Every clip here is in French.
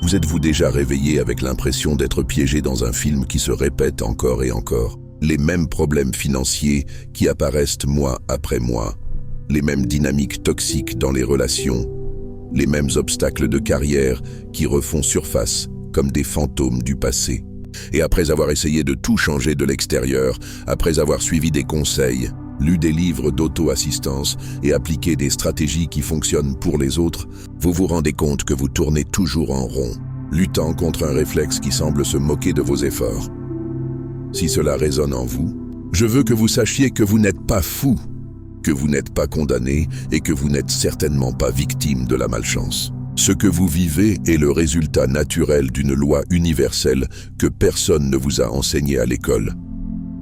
Vous êtes-vous déjà réveillé avec l'impression d'être piégé dans un film qui se répète encore et encore? Les mêmes problèmes financiers qui apparaissent mois après mois, les mêmes dynamiques toxiques dans les relations, les mêmes obstacles de carrière qui refont surface comme des fantômes du passé. Et après avoir essayé de tout changer de l'extérieur, après avoir suivi des conseils, lu des livres d'auto-assistance et appliqué des stratégies qui fonctionnent pour les autres, vous vous rendez compte que vous tournez toujours en rond, luttant contre un réflexe qui semble se moquer de vos efforts. Si cela résonne en vous, je veux que vous sachiez que vous n'êtes pas fou, que vous n'êtes pas condamné et que vous n'êtes certainement pas victime de la malchance. Ce que vous vivez est le résultat naturel d'une loi universelle que personne ne vous a enseignée à l'école,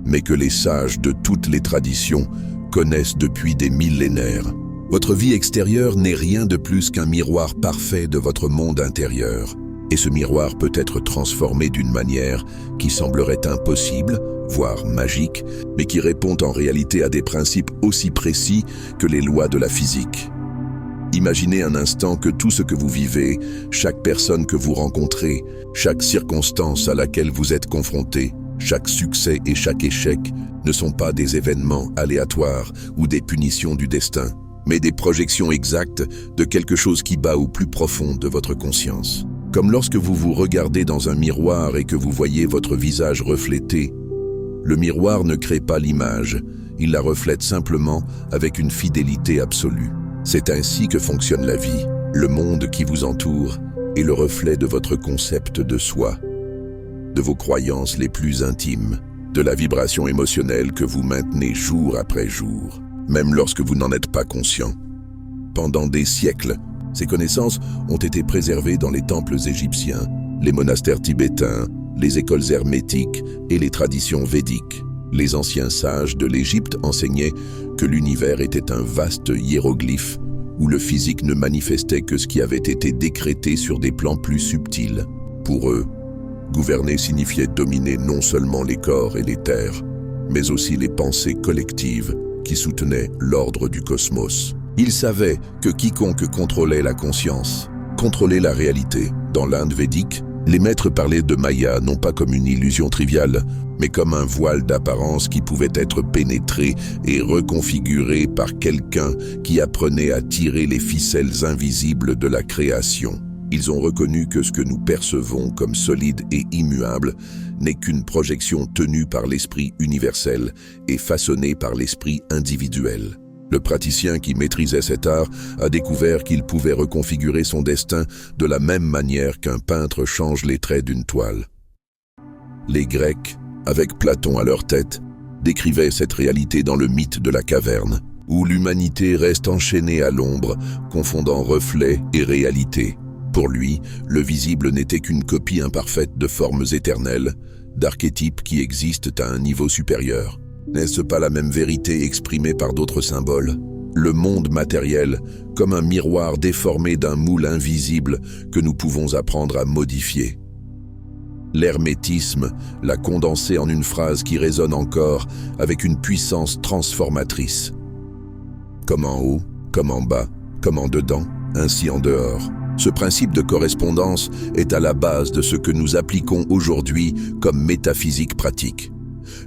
mais que les sages de toutes les traditions connaissent depuis des millénaires. Votre vie extérieure n'est rien de plus qu'un miroir parfait de votre monde intérieur. Et ce miroir peut être transformé d'une manière qui semblerait impossible, voire magique, mais qui répond en réalité à des principes aussi précis que les lois de la physique. Imaginez un instant que tout ce que vous vivez, chaque personne que vous rencontrez, chaque circonstance à laquelle vous êtes confronté, chaque succès et chaque échec ne sont pas des événements aléatoires ou des punitions du destin, mais des projections exactes de quelque chose qui bat au plus profond de votre conscience. Comme lorsque vous vous regardez dans un miroir et que vous voyez votre visage reflété, le miroir ne crée pas l'image, il la reflète simplement avec une fidélité absolue. C'est ainsi que fonctionne la vie. Le monde qui vous entoure est le reflet de votre concept de soi, de vos croyances les plus intimes, de la vibration émotionnelle que vous maintenez jour après jour, même lorsque vous n'en êtes pas conscient. Pendant des siècles, ces connaissances ont été préservées dans les temples égyptiens, les monastères tibétains, les écoles hermétiques et les traditions védiques. Les anciens sages de l'Égypte enseignaient que l'univers était un vaste hiéroglyphe où le physique ne manifestait que ce qui avait été décrété sur des plans plus subtils. Pour eux, gouverner signifiait dominer non seulement les corps et les terres, mais aussi les pensées collectives qui soutenaient l'ordre du cosmos. Ils savaient que quiconque contrôlait la conscience, contrôlait la réalité. Dans l'Inde védique, les maîtres parlaient de Maya non pas comme une illusion triviale, mais comme un voile d'apparence qui pouvait être pénétré et reconfiguré par quelqu'un qui apprenait à tirer les ficelles invisibles de la création. Ils ont reconnu que ce que nous percevons comme solide et immuable n'est qu'une projection tenue par l'esprit universel et façonnée par l'esprit individuel. Le praticien qui maîtrisait cet art a découvert qu'il pouvait reconfigurer son destin de la même manière qu'un peintre change les traits d'une toile. Les Grecs, avec Platon à leur tête, décrivaient cette réalité dans le mythe de la caverne, où l'humanité reste enchaînée à l'ombre, confondant reflet et réalité. Pour lui, le visible n'était qu'une copie imparfaite de formes éternelles, d'archétypes qui existent à un niveau supérieur. N'est-ce pas la même vérité exprimée par d'autres symboles? Le monde matériel, comme un miroir déformé d'un moule invisible que nous pouvons apprendre à modifier. L'hermétisme l'a condensé en une phrase qui résonne encore avec une puissance transformatrice. Comme en haut, comme en bas, comme en dedans, ainsi en dehors. Ce principe de correspondance est à la base de ce que nous appliquons aujourd'hui comme métaphysique pratique.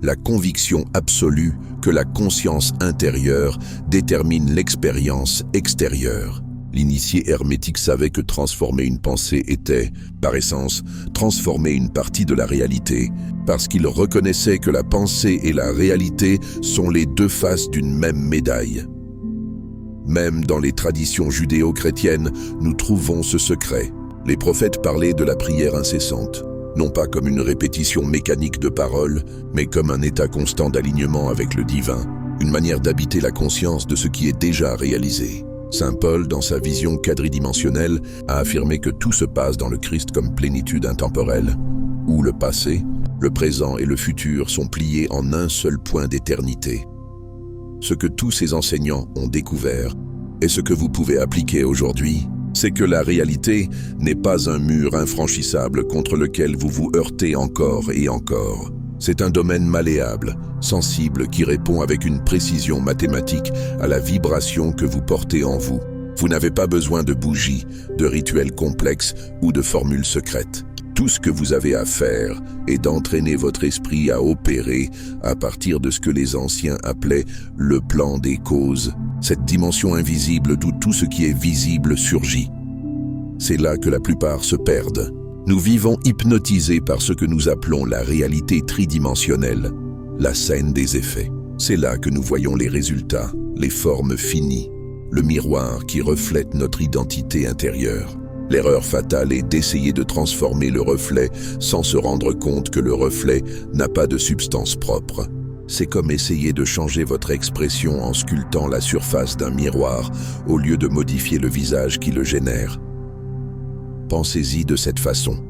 La conviction absolue que la conscience intérieure détermine l'expérience extérieure. L'initié hermétique savait que transformer une pensée était, par essence, transformer une partie de la réalité, parce qu'il reconnaissait que la pensée et la réalité sont les deux faces d'une même médaille. Même dans les traditions judéo-chrétiennes, nous trouvons ce secret. Les prophètes parlaient de la prière incessante, non pas comme une répétition mécanique de paroles, mais comme un état constant d'alignement avec le divin, une manière d'habiter la conscience de ce qui est déjà réalisé. Saint Paul, dans sa vision quadridimensionnelle, a affirmé que tout se passe dans le Christ comme plénitude intemporelle, où le passé, le présent et le futur sont pliés en un seul point d'éternité. Ce que tous ces enseignants ont découvert, et ce que vous pouvez appliquer aujourd'hui, c'est que la réalité n'est pas un mur infranchissable contre lequel vous vous heurtez encore et encore. C'est un domaine malléable, sensible, qui répond avec une précision mathématique à la vibration que vous portez en vous. Vous n'avez pas besoin de bougies, de rituels complexes ou de formules secrètes. Tout ce que vous avez à faire est d'entraîner votre esprit à opérer à partir de ce que les anciens appelaient le plan des causes, cette dimension invisible d'où tout ce qui est visible surgit. C'est là que la plupart se perdent. Nous vivons hypnotisés par ce que nous appelons la réalité tridimensionnelle, la scène des effets. C'est là que nous voyons les résultats, les formes finies, le miroir qui reflète notre identité intérieure. L'erreur fatale est d'essayer de transformer le reflet sans se rendre compte que le reflet n'a pas de substance propre. C'est comme essayer de changer votre expression en sculptant la surface d'un miroir au lieu de modifier le visage qui le génère. Pensez-y de cette façon.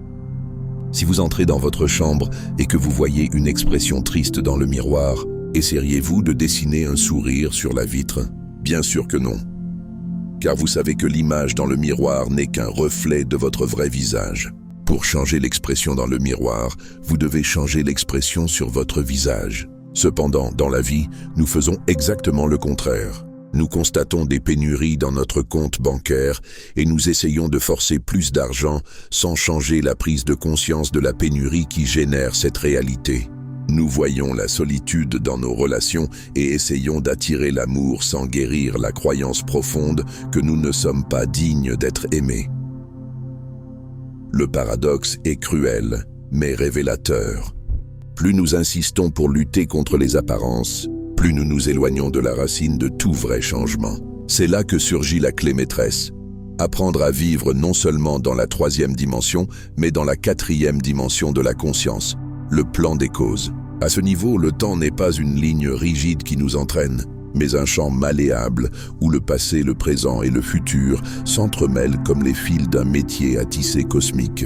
Si vous entrez dans votre chambre et que vous voyez une expression triste dans le miroir, essayeriez-vous de dessiner un sourire sur la vitre? Bien sûr que non. Car vous savez que l'image dans le miroir n'est qu'un reflet de votre vrai visage. Pour changer l'expression dans le miroir, vous devez changer l'expression sur votre visage. Cependant, dans la vie, nous faisons exactement le contraire. Nous constatons des pénuries dans notre compte bancaire et nous essayons de forcer plus d'argent sans changer la prise de conscience de la pénurie qui génère cette réalité. Nous voyons la solitude dans nos relations et essayons d'attirer l'amour sans guérir la croyance profonde que nous ne sommes pas dignes d'être aimés. Le paradoxe est cruel, mais révélateur. Plus nous insistons pour lutter contre les apparences, plus nous nous éloignons de la racine de tout vrai changement. C'est là que surgit la clé maîtresse. Apprendre à vivre non seulement dans la 3e dimension, mais dans la 4e dimension de la conscience. Le plan des causes. À ce niveau, le temps n'est pas une ligne rigide qui nous entraîne, mais un champ malléable où le passé, le présent et le futur s'entremêlent comme les fils d'un métier à tisser cosmique.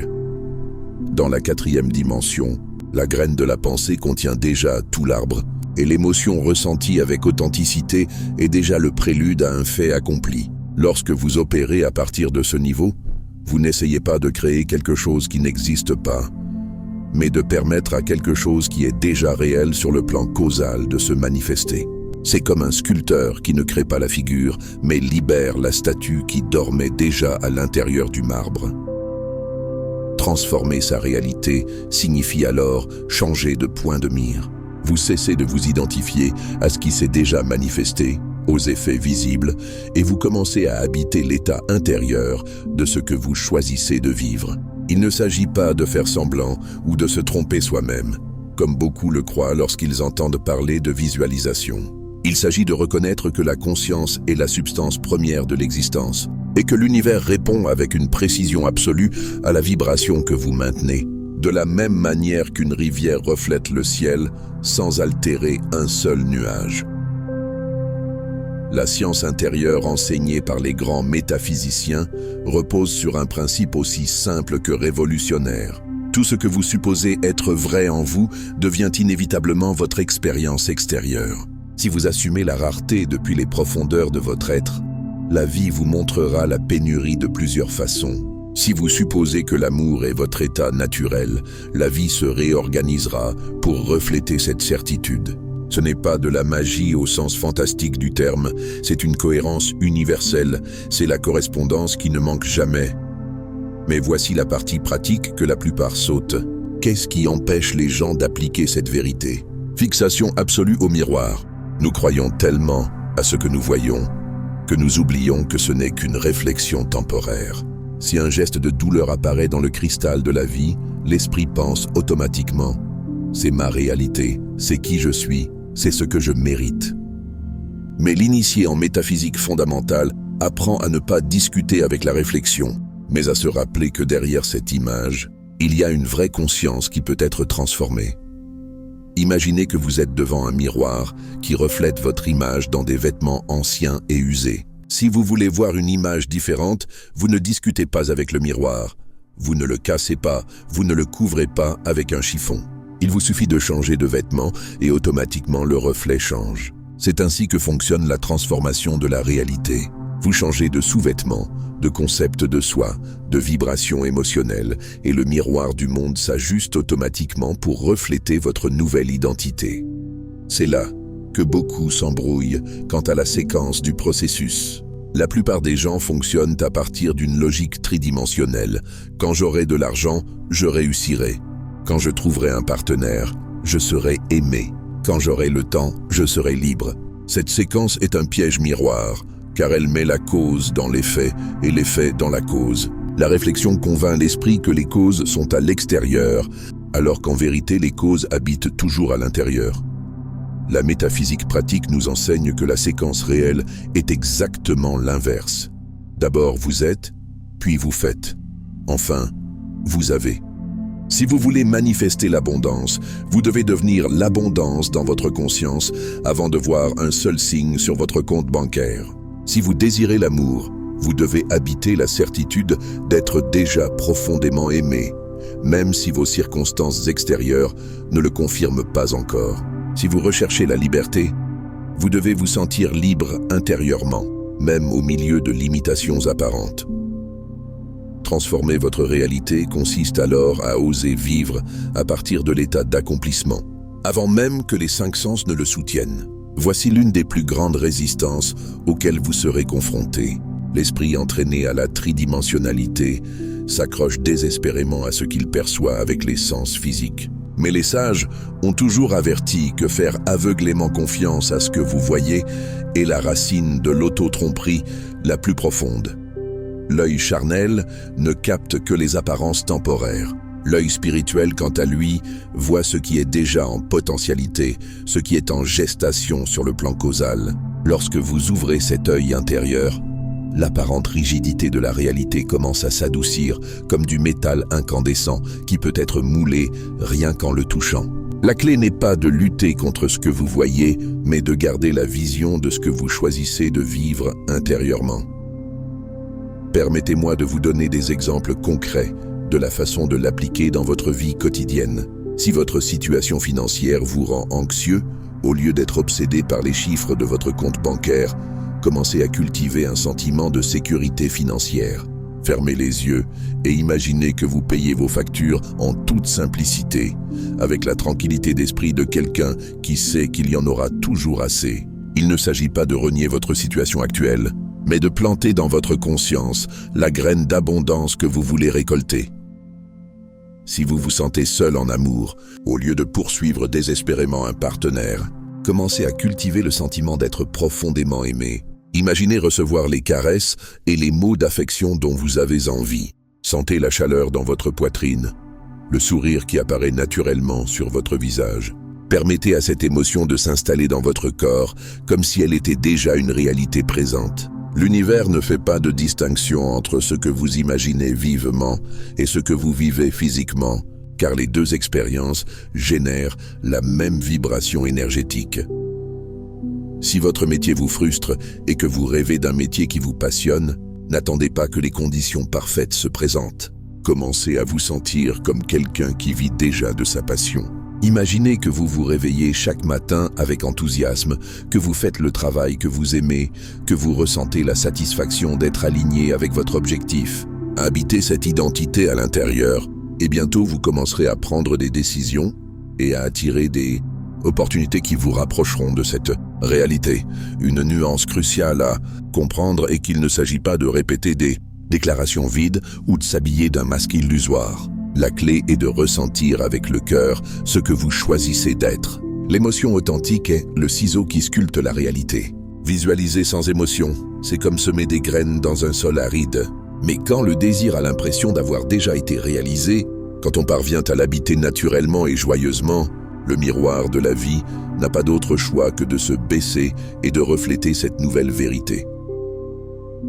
Dans la 4e dimension, la graine de la pensée contient déjà tout l'arbre, et l'émotion ressentie avec authenticité est déjà le prélude à un fait accompli. Lorsque vous opérez à partir de ce niveau, vous n'essayez pas de créer quelque chose qui n'existe pas, mais de permettre à quelque chose qui est déjà réel sur le plan causal de se manifester. C'est comme un sculpteur qui ne crée pas la figure, mais libère la statue qui dormait déjà à l'intérieur du marbre. Transformer sa réalité signifie alors changer de point de mire. Vous cessez de vous identifier à ce qui s'est déjà manifesté, aux effets visibles, et vous commencez à habiter l'état intérieur de ce que vous choisissez de vivre. Il ne s'agit pas de faire semblant ou de se tromper soi-même, comme beaucoup le croient lorsqu'ils entendent parler de visualisation. Il s'agit de reconnaître que la conscience est la substance première de l'existence et que l'univers répond avec une précision absolue à la vibration que vous maintenez, de la même manière qu'une rivière reflète le ciel sans altérer un seul nuage. La science intérieure enseignée par les grands métaphysiciens repose sur un principe aussi simple que révolutionnaire. Tout ce que vous supposez être vrai en vous devient inévitablement votre expérience extérieure. Si vous assumez la rareté depuis les profondeurs de votre être, la vie vous montrera la pénurie de plusieurs façons. Si vous supposez que l'amour est votre état naturel, la vie se réorganisera pour refléter cette certitude. Ce n'est pas de la magie au sens fantastique du terme, c'est une cohérence universelle, c'est la correspondance qui ne manque jamais. Mais voici la partie pratique que la plupart sautent. Qu'est-ce qui empêche les gens d'appliquer cette vérité? Fixation absolue au miroir. Nous croyons tellement à ce que nous voyons que nous oublions que ce n'est qu'une réflexion temporaire. Si un geste de douleur apparaît dans le cristal de la vie, l'esprit pense automatiquement « c'est ma réalité, c'est qui je suis ». C'est ce que je mérite. Mais l'initié en métaphysique fondamentale apprend à ne pas discuter avec la réflexion, mais à se rappeler que derrière cette image, il y a une vraie conscience qui peut être transformée. Imaginez que vous êtes devant un miroir qui reflète votre image dans des vêtements anciens et usés. Si vous voulez voir une image différente, vous ne discutez pas avec le miroir. Vous ne le cassez pas, vous ne le couvrez pas avec un chiffon. Il vous suffit de changer de vêtements et automatiquement le reflet change. C'est ainsi que fonctionne la transformation de la réalité. Vous changez de sous-vêtements, de concept de soi, de vibration émotionnelle et le miroir du monde s'ajuste automatiquement pour refléter votre nouvelle identité. C'est là que beaucoup s'embrouillent quant à la séquence du processus. La plupart des gens fonctionnent à partir d'une logique tridimensionnelle. Quand j'aurai de l'argent, je réussirai. Quand je trouverai un partenaire, je serai aimé. Quand j'aurai le temps, je serai libre. Cette séquence est un piège miroir, car elle met la cause dans l'effet et l'effet dans la cause. La réflexion convainc l'esprit que les causes sont à l'extérieur, alors qu'en vérité les causes habitent toujours à l'intérieur. La métaphysique pratique nous enseigne que la séquence réelle est exactement l'inverse. D'abord vous êtes, puis vous faites. Enfin, vous avez. Si vous voulez manifester l'abondance, vous devez devenir l'abondance dans votre conscience avant de voir un seul signe sur votre compte bancaire. Si vous désirez l'amour, vous devez habiter la certitude d'être déjà profondément aimé, même si vos circonstances extérieures ne le confirment pas encore. Si vous recherchez la liberté, vous devez vous sentir libre intérieurement, même au milieu de limitations apparentes. Transformer votre réalité consiste alors à oser vivre à partir de l'état d'accomplissement, avant même que les 5 sens ne le soutiennent. Voici l'une des plus grandes résistances auxquelles vous serez confrontés. L'esprit entraîné à la tridimensionnalité s'accroche désespérément à ce qu'il perçoit avec les sens physiques. Mais les sages ont toujours averti que faire aveuglément confiance à ce que vous voyez est la racine de l'auto-tromperie la plus profonde. L'œil charnel ne capte que les apparences temporaires. L'œil spirituel, quant à lui, voit ce qui est déjà en potentialité, ce qui est en gestation sur le plan causal. Lorsque vous ouvrez cet œil intérieur, l'apparente rigidité de la réalité commence à s'adoucir comme du métal incandescent qui peut être moulé rien qu'en le touchant. La clé n'est pas de lutter contre ce que vous voyez, mais de garder la vision de ce que vous choisissez de vivre intérieurement. Permettez-moi de vous donner des exemples concrets de la façon de l'appliquer dans votre vie quotidienne. Si votre situation financière vous rend anxieux, au lieu d'être obsédé par les chiffres de votre compte bancaire, commencez à cultiver un sentiment de sécurité financière. Fermez les yeux et imaginez que vous payez vos factures en toute simplicité, avec la tranquillité d'esprit de quelqu'un qui sait qu'il y en aura toujours assez. Il ne s'agit pas de renier votre situation actuelle, mais de planter dans votre conscience la graine d'abondance que vous voulez récolter. Si vous vous sentez seul en amour, au lieu de poursuivre désespérément un partenaire, commencez à cultiver le sentiment d'être profondément aimé. Imaginez recevoir les caresses et les mots d'affection dont vous avez envie. Sentez la chaleur dans votre poitrine, le sourire qui apparaît naturellement sur votre visage. Permettez à cette émotion de s'installer dans votre corps comme si elle était déjà une réalité présente. L'univers ne fait pas de distinction entre ce que vous imaginez vivement et ce que vous vivez physiquement, car les deux expériences génèrent la même vibration énergétique. Si votre métier vous frustre et que vous rêvez d'un métier qui vous passionne, n'attendez pas que les conditions parfaites se présentent. Commencez à vous sentir comme quelqu'un qui vit déjà de sa passion. Imaginez que vous vous réveillez chaque matin avec enthousiasme, que vous faites le travail que vous aimez, que vous ressentez la satisfaction d'être aligné avec votre objectif. Habitez cette identité à l'intérieur et bientôt vous commencerez à prendre des décisions et à attirer des opportunités qui vous rapprocheront de cette réalité. Une nuance cruciale à comprendre est qu'il ne s'agit pas de répéter des déclarations vides ou de s'habiller d'un masque illusoire. La clé est de ressentir avec le cœur ce que vous choisissez d'être. L'émotion authentique est le ciseau qui sculpte la réalité. Visualiser sans émotion, c'est comme semer des graines dans un sol aride. Mais quand le désir a l'impression d'avoir déjà été réalisé, quand on parvient à l'habiter naturellement et joyeusement, le miroir de la vie n'a pas d'autre choix que de se baisser et de refléter cette nouvelle vérité.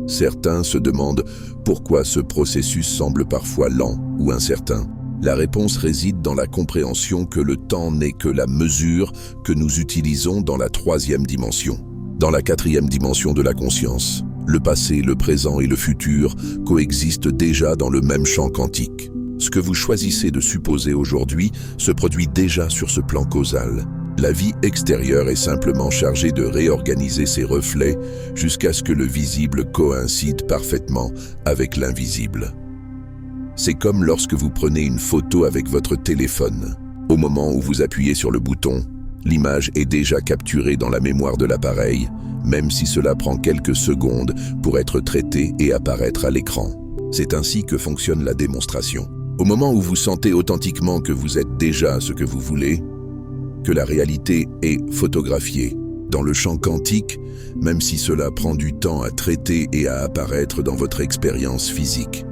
Certains se demandent pourquoi ce processus semble parfois lent ou incertain. La réponse réside dans la compréhension que le temps n'est que la mesure que nous utilisons dans la 3e dimension. Dans la 4e dimension de la conscience, le passé, le présent et le futur coexistent déjà dans le même champ quantique. Ce que vous choisissez de supposer aujourd'hui se produit déjà sur ce plan causal. La vie extérieure est simplement chargée de réorganiser ses reflets jusqu'à ce que le visible coïncide parfaitement avec l'invisible. C'est comme lorsque vous prenez une photo avec votre téléphone. Au moment où vous appuyez sur le bouton, L'image est déjà capturée dans la mémoire de l'appareil, même si cela prend quelques secondes pour être traité et apparaître à l'écran. C'est ainsi que fonctionne la démonstration. Au moment où vous sentez authentiquement que vous êtes déjà ce que vous voulez, que la réalité est photographiée dans le champ quantique, même si cela prend du temps à traiter et à apparaître dans votre expérience physique.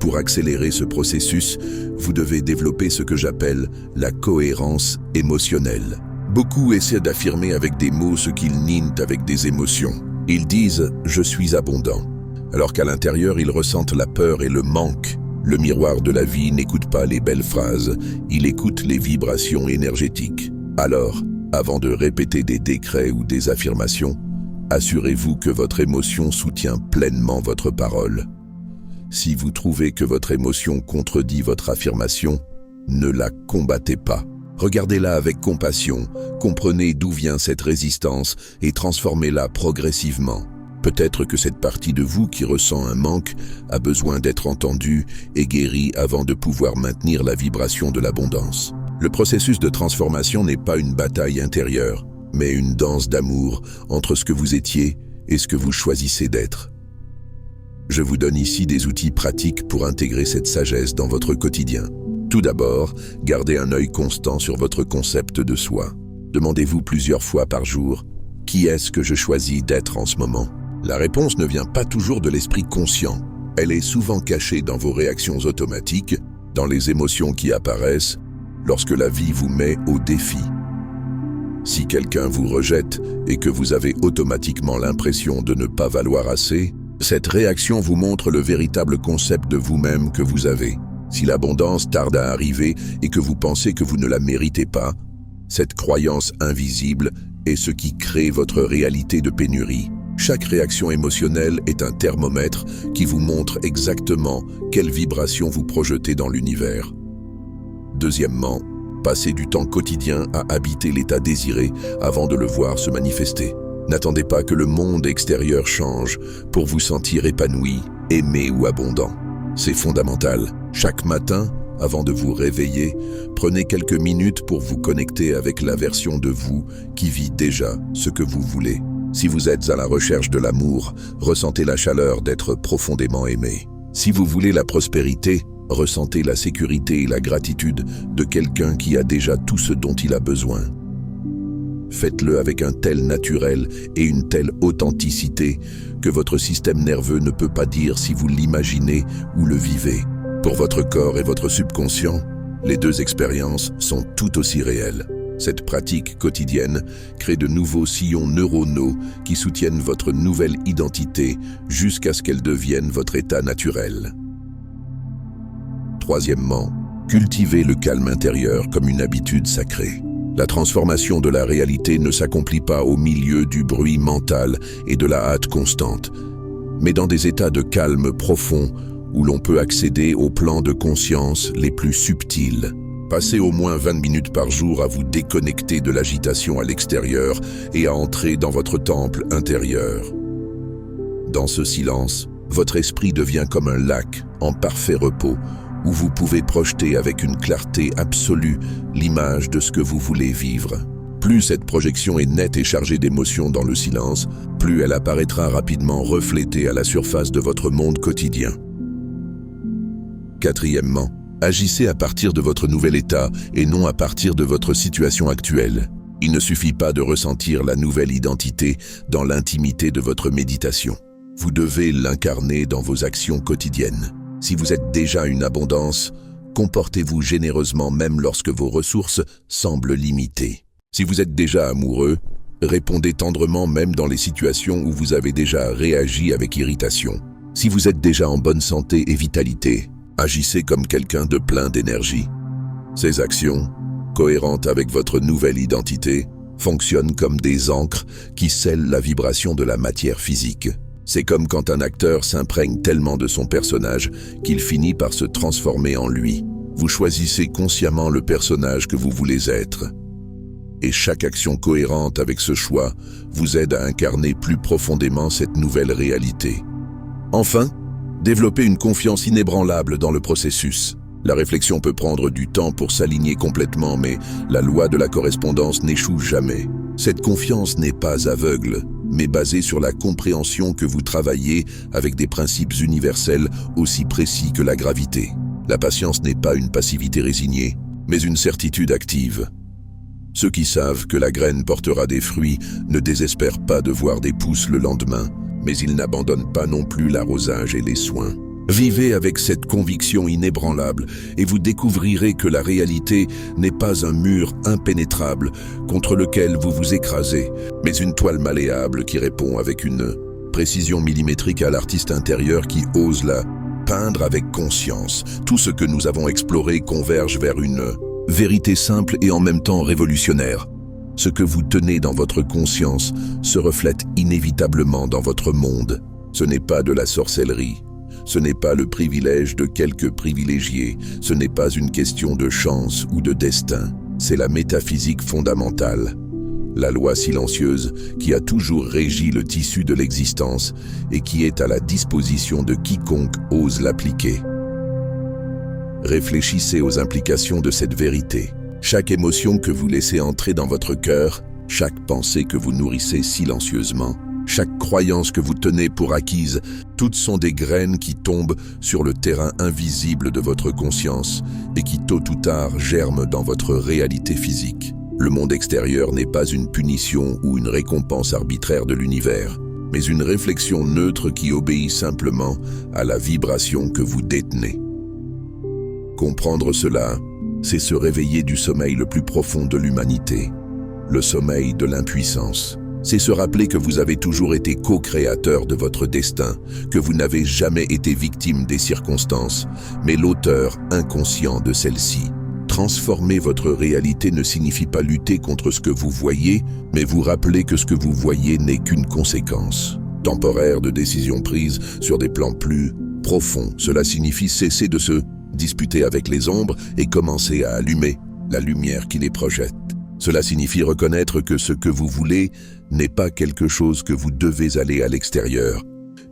Pour accélérer ce processus, vous devez développer ce que j'appelle la cohérence émotionnelle. Beaucoup essaient d'affirmer avec des mots ce qu'ils nient avec des émotions. Ils disent « je suis abondant », alors qu'à l'intérieur ils ressentent la peur et le manque. Le miroir de la vie n'écoute pas les belles phrases, il écoute les vibrations énergétiques. Alors, avant de répéter des décrets ou des affirmations, assurez-vous que votre émotion soutient pleinement votre parole. Si vous trouvez que votre émotion contredit votre affirmation, ne la combattez pas. Regardez-la avec compassion, comprenez d'où vient cette résistance et transformez-la progressivement. Peut-être que cette partie de vous qui ressent un manque a besoin d'être entendue et guérie avant de pouvoir maintenir la vibration de l'abondance. Le processus de transformation n'est pas une bataille intérieure, mais une danse d'amour entre ce que vous étiez et ce que vous choisissez d'être. Je vous donne ici des outils pratiques pour intégrer cette sagesse dans votre quotidien. Tout d'abord, gardez un œil constant sur votre concept de soi. Demandez-vous plusieurs fois par jour « Qui est-ce que je choisis d'être en ce moment ?» La réponse ne vient pas toujours de l'esprit conscient. Elle est souvent cachée dans vos réactions automatiques, dans les émotions qui apparaissent, lorsque la vie vous met au défi. Si quelqu'un vous rejette et que vous avez automatiquement l'impression de ne pas valoir assez, cette réaction vous montre le véritable concept de vous-même que vous avez. Si l'abondance tarde à arriver et que vous pensez que vous ne la méritez pas, cette croyance invisible est ce qui crée votre réalité de pénurie. Chaque réaction émotionnelle est un thermomètre qui vous montre exactement quelle vibration vous projetez dans l'univers. Deuxièmement, passez du temps quotidien à habiter l'état désiré avant de le voir se manifester. N'attendez pas que le monde extérieur change pour vous sentir épanoui, aimé ou abondant. C'est fondamental. Chaque matin, avant de vous réveiller, prenez quelques minutes pour vous connecter avec la version de vous qui vit déjà ce que vous voulez. Si vous êtes à la recherche de l'amour, ressentez la chaleur d'être profondément aimé. Si vous voulez la prospérité, ressentez la sécurité et la gratitude de quelqu'un qui a déjà tout ce dont il a besoin. Faites-le avec un tel naturel et une telle authenticité que votre système nerveux ne peut pas dire si vous l'imaginez ou le vivez. Pour votre corps et votre subconscient, les deux expériences sont tout aussi réelles. Cette pratique quotidienne crée de nouveaux sillons neuronaux qui soutiennent votre nouvelle identité jusqu'à ce qu'elle devienne votre état naturel. Troisièmement, cultivez le calme intérieur comme une habitude sacrée. La transformation de la réalité ne s'accomplit pas au milieu du bruit mental et de la hâte constante, mais dans des états de calme profond où l'on peut accéder aux plans de conscience les plus subtils. Passez au moins 20 minutes par jour à vous déconnecter de l'agitation à l'extérieur et à entrer dans votre temple intérieur. Dans ce silence, votre esprit devient comme un lac en parfait repos, où vous pouvez projeter avec une clarté absolue l'image de ce que vous voulez vivre. Plus cette projection est nette et chargée d'émotions dans le silence, plus elle apparaîtra rapidement reflétée à la surface de votre monde quotidien. Quatrièmement, agissez à partir de votre nouvel état et non à partir de votre situation actuelle. Il ne suffit pas de ressentir la nouvelle identité dans l'intimité de votre méditation. Vous devez l'incarner dans vos actions quotidiennes. Si vous êtes déjà une abondance, comportez-vous généreusement même lorsque vos ressources semblent limitées. Si vous êtes déjà amoureux, répondez tendrement même dans les situations où vous avez déjà réagi avec irritation. Si vous êtes déjà en bonne santé et vitalité, agissez comme quelqu'un de plein d'énergie. Ces actions, cohérentes avec votre nouvelle identité, fonctionnent comme des ancres qui scellent la vibration de la matière physique. C'est comme quand un acteur s'imprègne tellement de son personnage qu'il finit par se transformer en lui. Vous choisissez consciemment le personnage que vous voulez être. Et chaque action cohérente avec ce choix vous aide à incarner plus profondément cette nouvelle réalité. Enfin, développez une confiance inébranlable dans le processus. La réflexion peut prendre du temps pour s'aligner complètement, mais la loi de la correspondance n'échoue jamais. Cette confiance n'est pas aveugle, mais basée sur la compréhension que vous travaillez avec des principes universels aussi précis que la gravité. La patience n'est pas une passivité résignée, mais une certitude active. Ceux qui savent que la graine portera des fruits ne désespèrent pas de voir des pousses le lendemain, mais ils n'abandonnent pas non plus l'arrosage et les soins. Vivez avec cette conviction inébranlable et vous découvrirez que la réalité n'est pas un mur impénétrable contre lequel vous vous écrasez, mais une toile malléable qui répond avec une précision millimétrique à l'artiste intérieur qui ose la peindre avec conscience. Tout ce que nous avons exploré converge vers une vérité simple et en même temps révolutionnaire. Ce que vous tenez dans votre conscience se reflète inévitablement dans votre monde. Ce n'est pas de la sorcellerie. Ce n'est pas le privilège de quelques privilégiés, ce n'est pas une question de chance ou de destin, c'est la métaphysique fondamentale, la loi silencieuse qui a toujours régi le tissu de l'existence et qui est à la disposition de quiconque ose l'appliquer. Réfléchissez aux implications de cette vérité. Chaque émotion que vous laissez entrer dans votre cœur, chaque pensée que vous nourrissez silencieusement, chaque croyance que vous tenez pour acquise, toutes sont des graines qui tombent sur le terrain invisible de votre conscience et qui tôt ou tard germent dans votre réalité physique. Le monde extérieur n'est pas une punition ou une récompense arbitraire de l'univers, mais une réflexion neutre qui obéit simplement à la vibration que vous détenez. Comprendre cela, c'est se réveiller du sommeil le plus profond de l'humanité, le sommeil de l'impuissance. C'est se rappeler que vous avez toujours été co-créateur de votre destin, que vous n'avez jamais été victime des circonstances, mais l'auteur inconscient de celles-ci. Transformer votre réalité ne signifie pas lutter contre ce que vous voyez, mais vous rappeler que ce que vous voyez n'est qu'une conséquence temporaire de décisions prises sur des plans plus profonds. Cela signifie cesser de se disputer avec les ombres et commencer à allumer la lumière qui les projette. Cela signifie reconnaître que ce que vous voulez n'est pas quelque chose que vous devez aller à l'extérieur,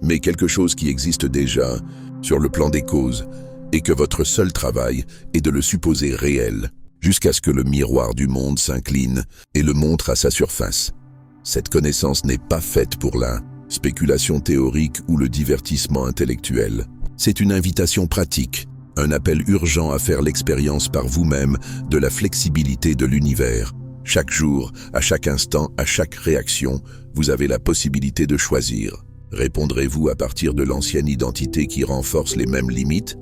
mais quelque chose qui existe déjà sur le plan des causes, et que votre seul travail est de le supposer réel, jusqu'à ce que le miroir du monde s'incline et le montre à sa surface. Cette connaissance n'est pas faite pour la spéculation théorique ou le divertissement intellectuel. C'est une invitation pratique, un appel urgent à faire l'expérience par vous-même de la flexibilité de l'univers. Chaque jour, à chaque instant, à chaque réaction, vous avez la possibilité de choisir. Répondrez-vous à partir de l'ancienne identité qui renforce les mêmes limites?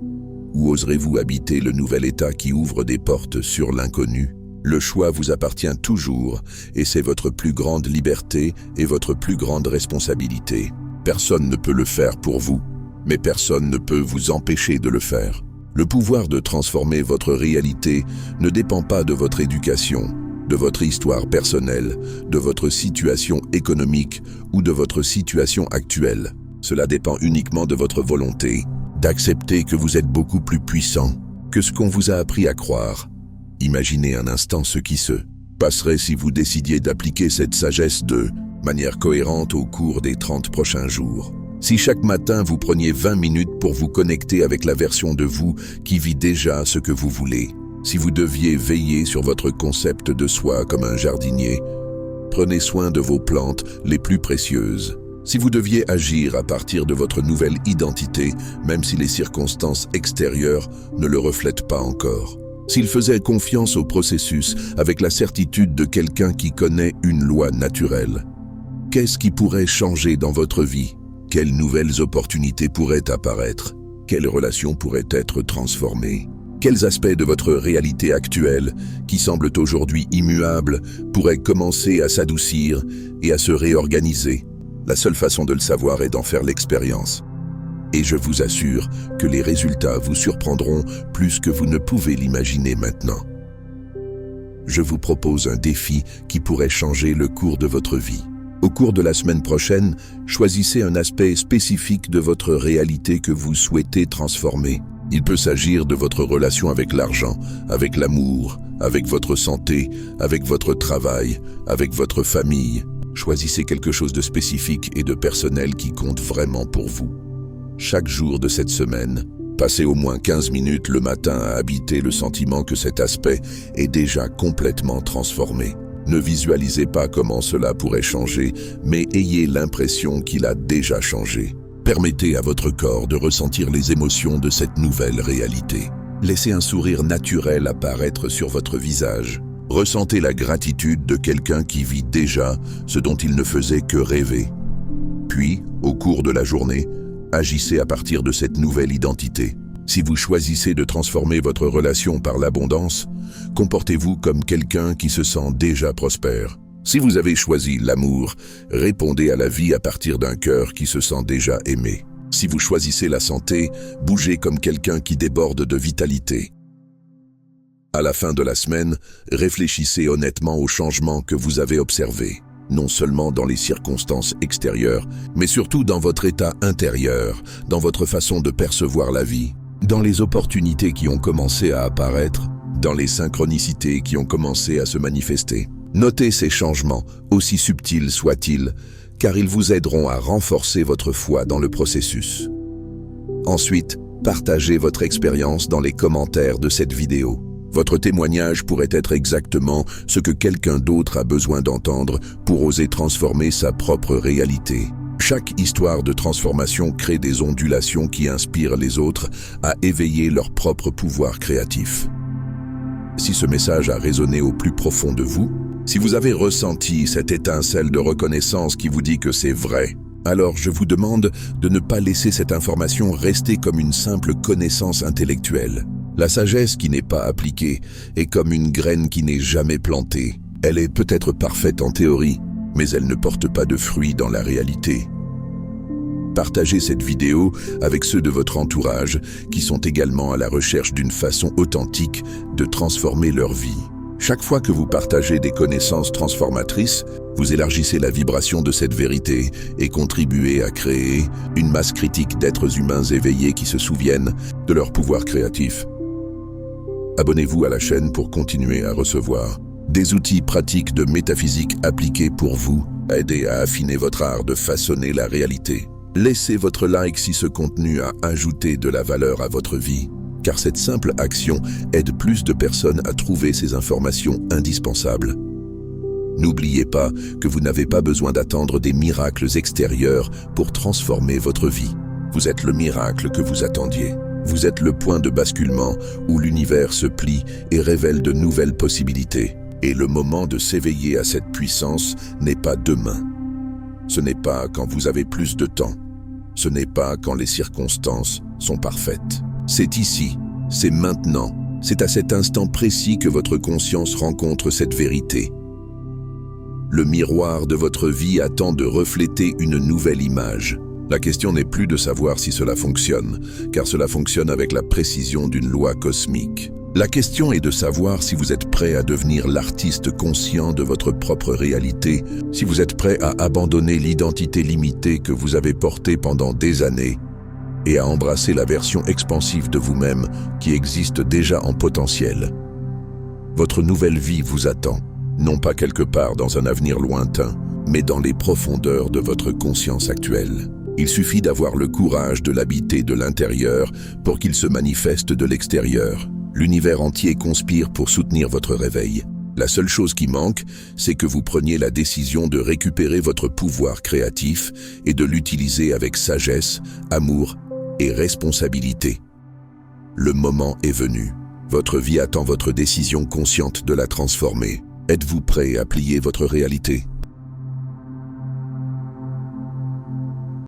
Ou oserez-vous habiter le nouvel état qui ouvre des portes sur l'inconnu? Le choix vous appartient toujours, et c'est votre plus grande liberté et votre plus grande responsabilité. Personne ne peut le faire pour vous, mais personne ne peut vous empêcher de le faire. Le pouvoir de transformer votre réalité ne dépend pas de votre éducation, de votre histoire personnelle, de votre situation économique ou de votre situation actuelle. Cela dépend uniquement de votre volonté, d'accepter que vous êtes beaucoup plus puissant que ce qu'on vous a appris à croire. Imaginez un instant ce qui se passerait si vous décidiez d'appliquer cette sagesse de manière cohérente au cours des 30 prochains jours. Si chaque matin vous preniez 20 minutes pour vous connecter avec la version de vous qui vit déjà ce que vous voulez, si vous deviez veiller sur votre concept de soi comme un jardinier, prenez soin de vos plantes les plus précieuses. Si vous deviez agir à partir de votre nouvelle identité, même si les circonstances extérieures ne le reflètent pas encore. S'il faisait confiance au processus avec la certitude de quelqu'un qui connaît une loi naturelle, qu'est-ce qui pourrait changer dans votre vie? Quelles nouvelles opportunités pourraient apparaître? Quelles relations pourraient être transformées? Quels aspects de votre réalité actuelle, qui semblent aujourd'hui immuables, pourraient commencer à s'adoucir et à se réorganiser? La seule façon de le savoir est d'en faire l'expérience. Et je vous assure que les résultats vous surprendront plus que vous ne pouvez l'imaginer maintenant. Je vous propose un défi qui pourrait changer le cours de votre vie. Au cours de la semaine prochaine, choisissez un aspect spécifique de votre réalité que vous souhaitez transformer. Il peut s'agir de votre relation avec l'argent, avec l'amour, avec votre santé, avec votre travail, avec votre famille. Choisissez quelque chose de spécifique et de personnel qui compte vraiment pour vous. Chaque jour de cette semaine, Passez au moins 15 minutes le matin à habiter le sentiment que cet aspect est déjà complètement transformé. Ne visualisez pas comment cela pourrait changer, mais ayez l'impression qu'il a déjà changé. Permettez à votre corps de ressentir les émotions de cette nouvelle réalité. Laissez un sourire naturel apparaître sur votre visage. Ressentez la gratitude de quelqu'un qui vit déjà ce dont il ne faisait que rêver. Puis, au cours de la journée, agissez à partir de cette nouvelle identité. Si vous choisissez de transformer votre relation par l'abondance, comportez-vous comme quelqu'un qui se sent déjà prospère. Si vous avez choisi l'amour, répondez à la vie à partir d'un cœur qui se sent déjà aimé. Si vous choisissez la santé, bougez comme quelqu'un qui déborde de vitalité. À la fin de la semaine, réfléchissez honnêtement aux changements que vous avez observés, non seulement dans les circonstances extérieures, mais surtout dans votre état intérieur, dans votre façon de percevoir la vie, dans les opportunités qui ont commencé à apparaître, dans les synchronicités qui ont commencé à se manifester. Notez ces changements, aussi subtils soient-ils, car ils vous aideront à renforcer votre foi dans le processus. Ensuite, partagez votre expérience dans les commentaires de cette vidéo. Votre témoignage pourrait être exactement ce que quelqu'un d'autre a besoin d'entendre pour oser transformer sa propre réalité. Chaque histoire de transformation crée des ondulations qui inspirent les autres à éveiller leur propre pouvoir créatif. Si ce message a résonné au plus profond de vous, si vous avez ressenti cette étincelle de reconnaissance qui vous dit que c'est vrai, alors je vous demande de ne pas laisser cette information rester comme une simple connaissance intellectuelle. La sagesse qui n'est pas appliquée est comme une graine qui n'est jamais plantée. Elle est peut-être parfaite en théorie, mais elle ne porte pas de fruits dans la réalité. Partagez cette vidéo avec ceux de votre entourage qui sont également à la recherche d'une façon authentique de transformer leur vie. Chaque fois que vous partagez des connaissances transformatrices, vous élargissez la vibration de cette vérité et contribuez à créer une masse critique d'êtres humains éveillés qui se souviennent de leur pouvoir créatif. Abonnez-vous à la chaîne pour continuer à recevoir des outils pratiques de métaphysique appliqués pour vous aider à affiner votre art de façonner la réalité. Laissez votre like si ce contenu a ajouté de la valeur à votre vie, car cette simple action aide plus de personnes à trouver ces informations indispensables. N'oubliez pas que vous n'avez pas besoin d'attendre des miracles extérieurs pour transformer votre vie. Vous êtes le miracle que vous attendiez. Vous êtes le point de basculement où l'univers se plie et révèle de nouvelles possibilités. Et le moment de s'éveiller à cette puissance n'est pas demain. Ce n'est pas quand vous avez plus de temps. Ce n'est pas quand les circonstances sont parfaites. C'est ici, c'est maintenant, c'est à cet instant précis que votre conscience rencontre cette vérité. Le miroir de votre vie attend de refléter une nouvelle image. La question n'est plus de savoir si cela fonctionne, car cela fonctionne avec la précision d'une loi cosmique. La question est de savoir si vous êtes prêt à devenir l'artiste conscient de votre propre réalité, si vous êtes prêt à abandonner l'identité limitée que vous avez portée pendant des années et à embrasser la version expansive de vous-même qui existe déjà en potentiel. Votre nouvelle vie vous attend, non pas quelque part dans un avenir lointain, mais dans les profondeurs de votre conscience actuelle. Il suffit d'avoir le courage de l'habiter de l'intérieur pour qu'il se manifeste de l'extérieur. L'univers entier conspire pour soutenir votre réveil. La seule chose qui manque, c'est que vous preniez la décision de récupérer votre pouvoir créatif et de l'utiliser avec sagesse, amour et responsabilité. Le moment est venu. Votre vie attend votre décision consciente de la transformer. Êtes-vous prêt à plier votre réalité ?